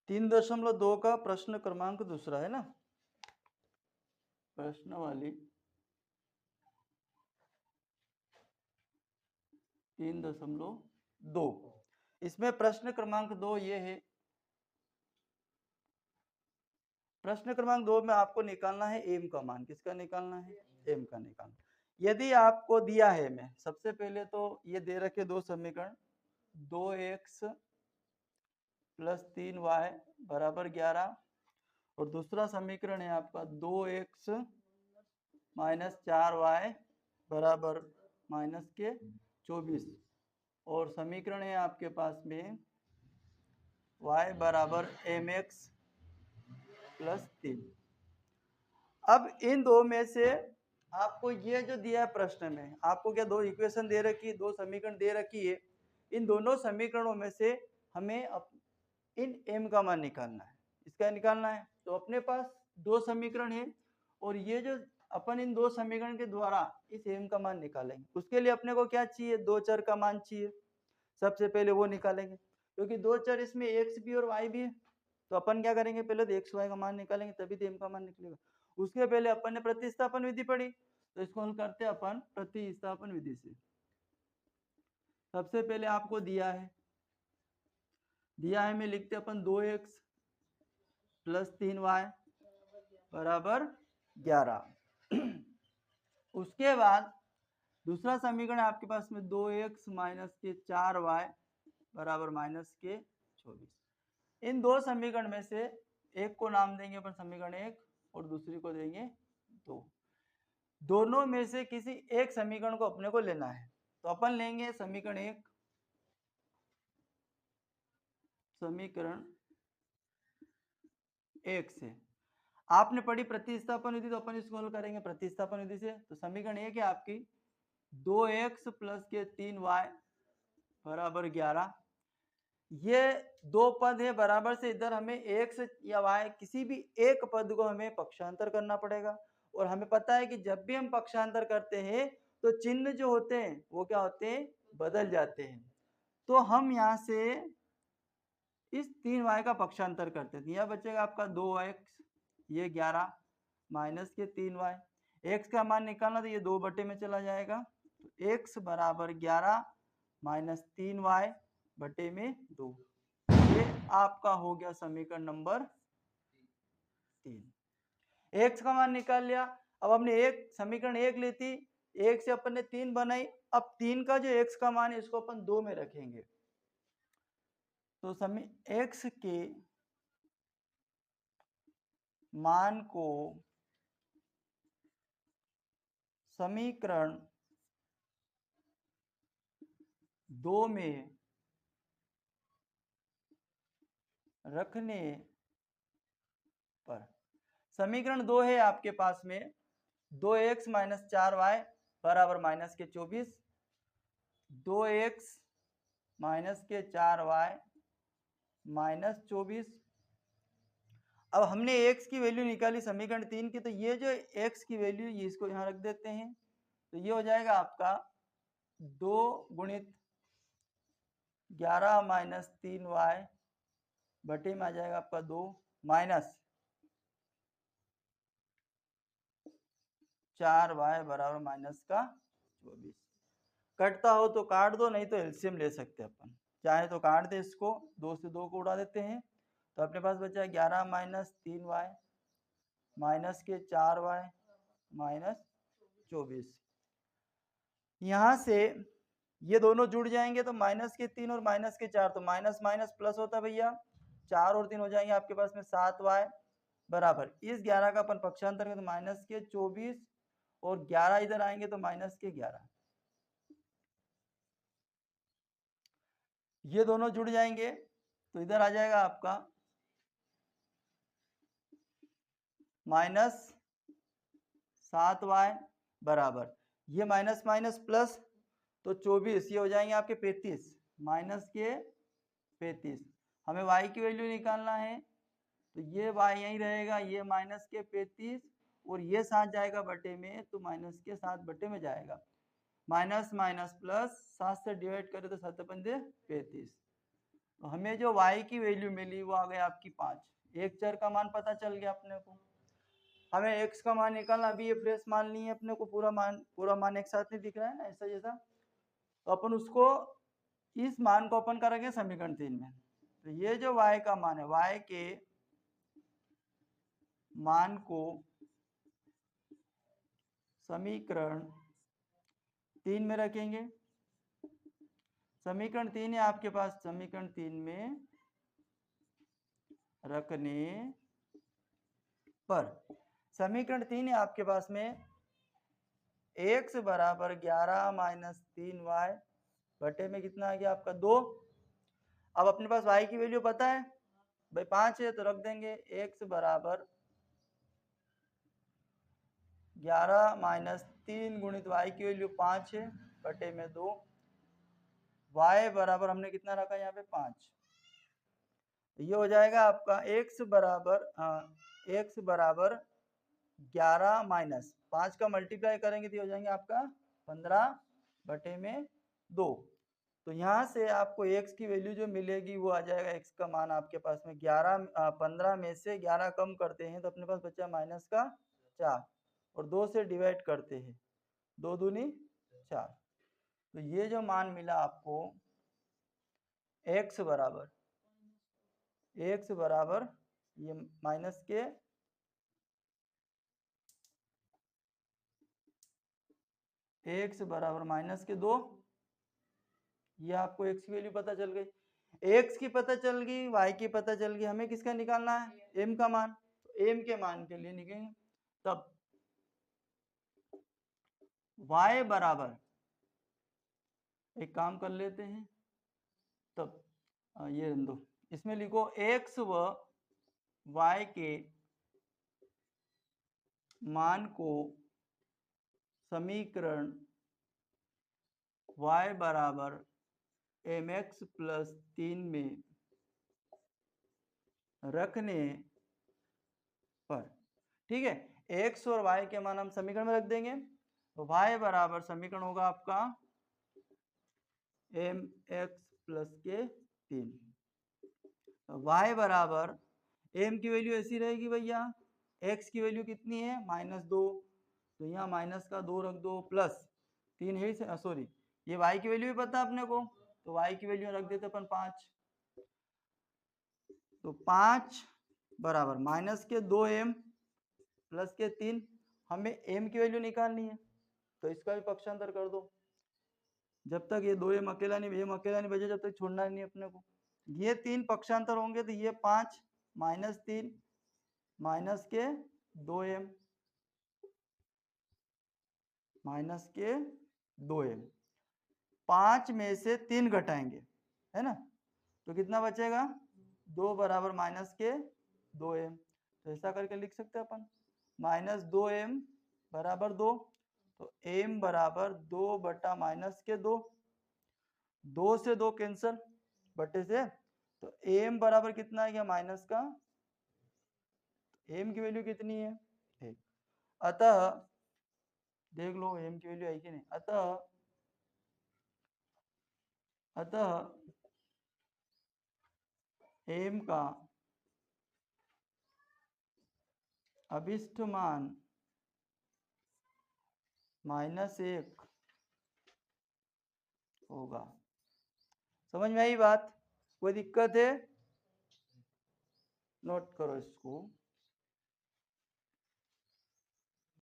3.2 का प्रश्न क्रमांक दूसरा है ना, प्रश्न वाली 3.2। इसमें प्रश्न क्रमांक 2 ये है, प्रश्न क्रमांक 2 में आपको निकालना है एम का मान। किसका निकालना है? एम का निकालना। यदि आपको दिया है, मैं सबसे पहले तो ये दे रखे दो समीकरण, 2x प्लस 3y बराबर 11, और दूसरा समीकरण है आपका 2x माइनस 4y बराबर माइनस के 24, और समीकरण है आपके पास में y बराबर mx प्लस 3। अब इन दो में से आपको ये जो दिया है प्रश्न में, आपको क्या दो इक्वेशन दे रखी है, दो समीकरण दे रखी है, इन दोनों समीकरणों में से हमें इन m का मान निकालना है। इसका निकालना है तो अपने पास दो समीकरण है, और ये जो अपन इन दो समीकरण के द्वारा इस m का मान निकालेंगे। उसके लिए अपने को क्या चाहिए? दो चर का मान चाहिए। सबसे पहले वो निकालेंगे, क्योंकि दो चर इसमें x भी और y भी है। तो अपन क्या करेंगे? पहले तो x y का मान निकालेंगे, तभी तो m का मान निकलेगा। उसके पहले अपन ने प्रतिस्थापन विधि पढ़ी, तो इसको हल करते हैं अपन प्रतिस्थापन विधि से। सबसे पहले आपको दिया है में लिखते अपन 2x प्लस 3y बराबर 11। उसके बाद दूसरा समीकरण आपके पास में 2x माइनस के 4y बराबर माइनस के 24। इन दो समीकरण में से एक को नाम देंगे अपन समीकरण 1 और दूसरी को देंगे 2। दोनों में से किसी एक समीकरण को अपने को लेना है, तो अपन लेंगे समीकरण 1, समीकरण 1 से। आपने पढ़ी प्रतिस्थापन विधि, तो अपन इसको हल करेंगे प्रतिस्थापन विधि से। तो समीकरण 1 है आपकी 2x प्लस के 3y बराबर 11। ये दो पद है बराबर से, इधर हमें x या y किसी भी एक पद को हमें पक्षांतर करना पड़ेगा। और हमें पता है कि जब भी हम पक्षांतर करते हैं तो चिन्ह जो होते हैं वो क्या होते हैं? बदल जाते हैं। तो हम यहाँ से इस 3y का पक्षांतर करते हैं, यह बचेगा आपका 2x, ये 11 माइनस के 3y। x का मान निकालना तो ये 2 बटे में चला जाएगा, तो x बराबर 11 माइनस 3y बटे में 2। ये आपका हो गया समीकरण नंबर 3। x का मान निकाल लिया। अब हमने एक समीकरण 1 ली थी, 1 से अपन ने 3 बनाई। अब 3 का जो x का मान है इसको अपन 2 में रखेंगे, तो x के मान को समीकरण 2 में रखने पर, समीकरण 2 है आपके पास में 2x माइनस 4y बराबर माइनस के 24, 2x माइनस के 4y माइनस 24। अब हमने x की वैल्यू निकाली समीकरण 3 की, तो ये जो x की वैल्यू ये इसको यहाँ रख देते हैं, तो ये हो जाएगा आपका 2 गुणित 11 माइनस 3y बटे में आ जाएगा आपका 2 माइनस 4y बराबर माइनस का 24। कटता हो तो काट दो, नहीं तो एलसीएम ले सकते हैं अपन, चाहे तो काट दे इसको, 2 से 2 को उड़ा देते हैं, तो अपने पास बचा 11 माइनस 3y माइनस के 4y माइनस 24। यहाँ से ये दोनों जुड़ जाएंगे तो माइनस के 3 और माइनस के 4, तो माइनस माइनस प्लस होता है भैया, 4 और 3 हो जाएंगे आपके पास में 7y बराबर इस 11 का अपन पक्षांतर करें तो माइनस के 24, और 11 इधर आएंगे तो माइनस के 11। ये दोनों जुड़ जाएंगे तो इधर आ जाएगा आपका माइनस 7y बराबर ये माइनस माइनस प्लस, तो 24, ये हो जाएंगे आपके 35, माइनस के 35। हमें y की वैल्यू निकालना है, तो ये y यहीं रहेगा, ये माइनस के 35, और ये 7 जाएगा बटे में, तो माइनस के 7 बटे में जाएगा। माइनस माइनस प्लस, 7 से डिवाइड करें तो 7 पंजे 35, तो हमें जो y की वैल्यू मिली वो आ गई आपकी 5। एक चर का मान पता चल गया अपने को। हमें x का मान निकालना, अभी ये फ्रेश मान नहीं है अपने को, पूरा मान एक साथ नहीं दिख रहा है ना ऐसा जैसा। तो अपन उसको, इस मान को अपन करेंगे समीकरण 3 में। तो ये जो y का मान है, y के मान को समीकरण 3 में रखेंगे। समीकरण 3 है आपके पास, समीकरण 3 में रखने पर समीकरण 3 है आपके पास में x बराबर 11 माइनस 3y बटे में कितना आ गया आपका 2। अब अपने पास y की वैल्यू पता है भाई 5 है, तो रख देंगे x बराबर 11 माइनस 3 गुणित y की वैल्यू 5 है बटे में 2। y बराबर हमने कितना रखा यहाँ पे 5। ये हो जाएगा आपका x बराबर 11 माइनस 5 का मल्टीप्लाई करेंगे तो हो जाएंगे आपका 15 बटे में 2। तो यहाँ से आपको x की वैल्यू जो मिलेगी वो आ जाएगा, x का मान आपके पास में 15 में से 11 कम करते हैं तो अपने पास बचा माइनस का 4 और 2 से डिवाइड करते हैं, 2 दूनी 4। तो ये जो मान मिला आपको x बराबर ये माइनस के x बराबर माइनस के 2, ये आपको x की वैल्यू पता चल गई। x की पता चल गई, y की पता चल गई, हमें किसका निकालना है, m का मान। तो m के मान के लिए निकालेंगे तब y बराबर, एक काम कर लेते हैं तब ये दो, इसमें लिखो x व y के मान को समीकरण y बराबर mx प्लस 3 में रखने पर, ठीक है, x और y के मान हम समीकरण में रख देंगे। तो y बराबर समीकरण होगा आपका mx प्लस के 3। y बराबर m की वैल्यू ऐसी रहेगी भैया, x की वैल्यू कितनी है -2, तो यहाँ माइनस का 2 रख दो प्लस 3 है, सॉरी ये y की वैल्यू भी पता है अपने को, तो y की वैल्यू रख देते अपन 5। तो 5 बराबर माइनस के 2m प्लस के 3, हमें m की वैल्यू निकालनी है तो इसका भी पक्षांतर कर दो। जब तक ये 2m अकेला नहीं बचे जब तक छोड़ना नहीं अपने को। ये 3 पक्षांतर होंगे तो ये 5 माइनस 3 माइनस के 2m माइनस के 2m, 5 में से 3 घटाएंगे है ना, तो कितना बचेगा 2 बराबर माइनस के 2m। तो ऐसा करके लिख सकते हैं अपन -2m बराबर 2, तो m बराबर 2 बटा माइनस के 2, 2 से 2 कैंसल बटे से, तो m बराबर कितना आ गया माइनस का, m की वैल्यू कितनी है 1। अतः देख लो m की वैल्यू है कि नहीं, अतः m का अभिष्ट मान -1 होगा। समझ में आई बात, कोई दिक्कत है, नोट करो इसको।